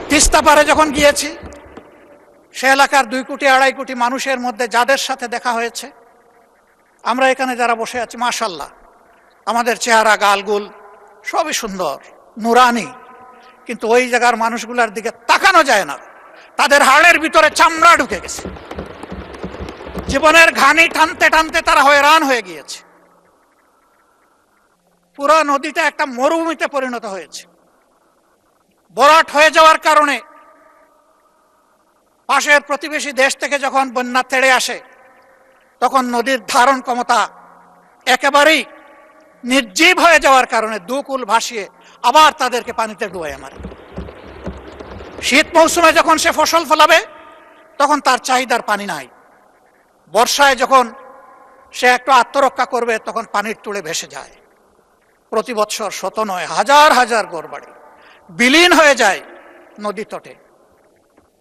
তিস্তা পারে যখন গিয়েছি, সে এলাকার 2 কোটি 2.5 কোটি মানুষের মধ্যে যাদের সাথে দেখা হয়েছে, আমরা এখানে যারা বসে আছি মাশাআল্লাহ, আমাদের চেহারা গালগুল সবই সুন্দর, নুরানি, কিন্তু ওই জায়গার মানুষগুলোর দিকে তাকানো যায় না। তাদের হাড়ের ভিতরে চামড়া ঢুকে গেছে, জীবনের ঘানি টানতে টানতে তারা হয়রান হয়ে গিয়েছে। পুরো নদীটা একটা মরুভূমিতে পরিণত হয়েছে। ভরাট হয়ে যাওয়ার কারণে পাশের প্রতিবেশী দেশ থেকে যখন বন্যা তেড়ে আসে, তখন নদীর ধারণ ক্ষমতা একেবারেই নির্জীব হয়ে যাওয়ার কারণে 2 কূল ভাসিয়ে আবার তাদেরকে পানিতে ডুবাইয়ে মারে। শীত মৌসুমে যখন সে ফসল ফলাবে, তখন তার চাহিদার পানি নাই। বর্ষায় যখন সে একটু আত্মরক্ষা করবে, তখন পানির তুলে ভেসে যায়। প্রতি বৎসর শত নয় হাজার হাজার ঘরবাড়ি বিলীন হয়ে যায় নদী তটে।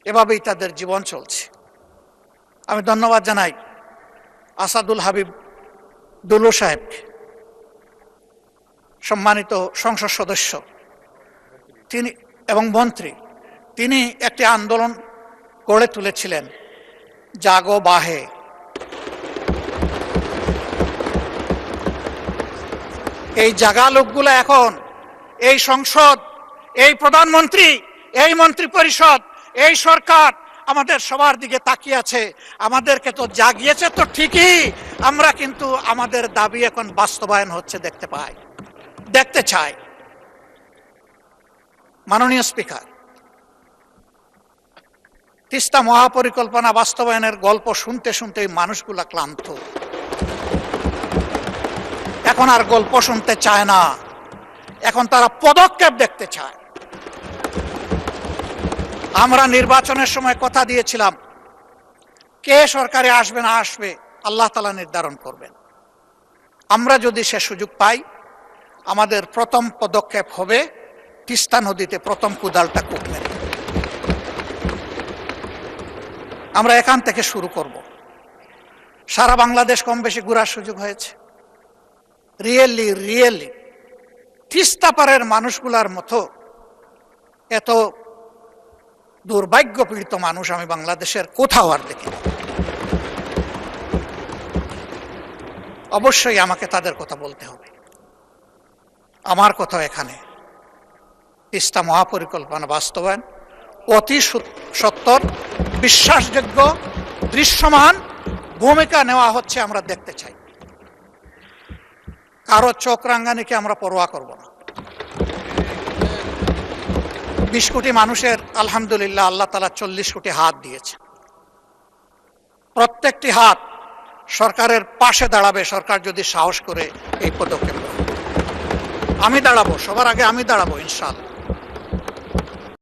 এভাবেই তাদের জীবন চলছে। আমি ধন্যবাদ জানাই আসাদুল হাবিব দুলু সাহেবকে, সম্মানিত সংসদ সদস্য তিনি এবং মন্ত্রী। তিনি একটি আন্দোলন গড়ে তুলেছিলেন, জাগো বাহে। এই জাগা লোকগুলো এখন এই সংসদ, এই প্রধানমন্ত্রী, এই মন্ত্রী পরিষদ, এই সরকার আমাদের সবার দিকে তাকিয়ে আছে। আমাদেরকে তো জাগিয়েছে তো ঠিকই, আমরা কিন্তু আমাদের দাবি এখন বাস্তবায়ন হচ্ছে দেখতে চাই। মাননীয় স্পিকার, তিস্তা মহাপরিকল্পনা বাস্তবায়নের গল্প শুনতে শুনতে মানুষগুলা ক্লান্ত। এখন আর গল্প শুনতে চায় না, এখন তারা পদক্ষেপ দেখতে চায়। আমরা নির্বাচনের সময় কথা দিয়েছিলাম, কে সরকারে আসবে না আসবে আল্লাহ তাআলা নির্ধারণ করবেন। আমরা যদি সে সুযোগ পাই, আমাদের প্রথম পদক্ষেপ হবে তিস্তা নদীতে প্রথম কুদালটা কূপ মেরে। আমরা এখান থেকে শুরু করব। সারা বাংলাদেশ কম বেশি ঘোরার সুযোগ হয়েছে। রিয়েলি তিস্তা পারের মানুষগুলার মতো এত দুর্ভাগ্য পীড়িত মানুষ আমি বাংলাদেশের কোথাও আর দেখি। অবশ্যই আমাকে তাদের কথা বলতে হবে। আমার কথা এখানে তিস্তা মহাপরিকল্পনা বাস্তবায়ন অতি সত্বর, বিশ্বাসযোগ্য, দৃশ্যমান ভূমিকা নেওয়া হচ্ছে, আমরা দেখতে চাই। কারো চোখ রাঙ্গানিকে আমরা পরোয়া করব না। 20 কোটি মানুষের আলহামদুলিল্লাহ আল্লাহ তাআলা 40 কোটি হাত দিয়েছে। প্রত্যেকটি হাত সরকারের পাশে দাঁড়াবে, সরকার যদি সাহস করে এই পদক্ষেপ। আমি দাঁড়াবো, সবার আগে আমি দাঁড়াবো ইনশাআল্লাহ।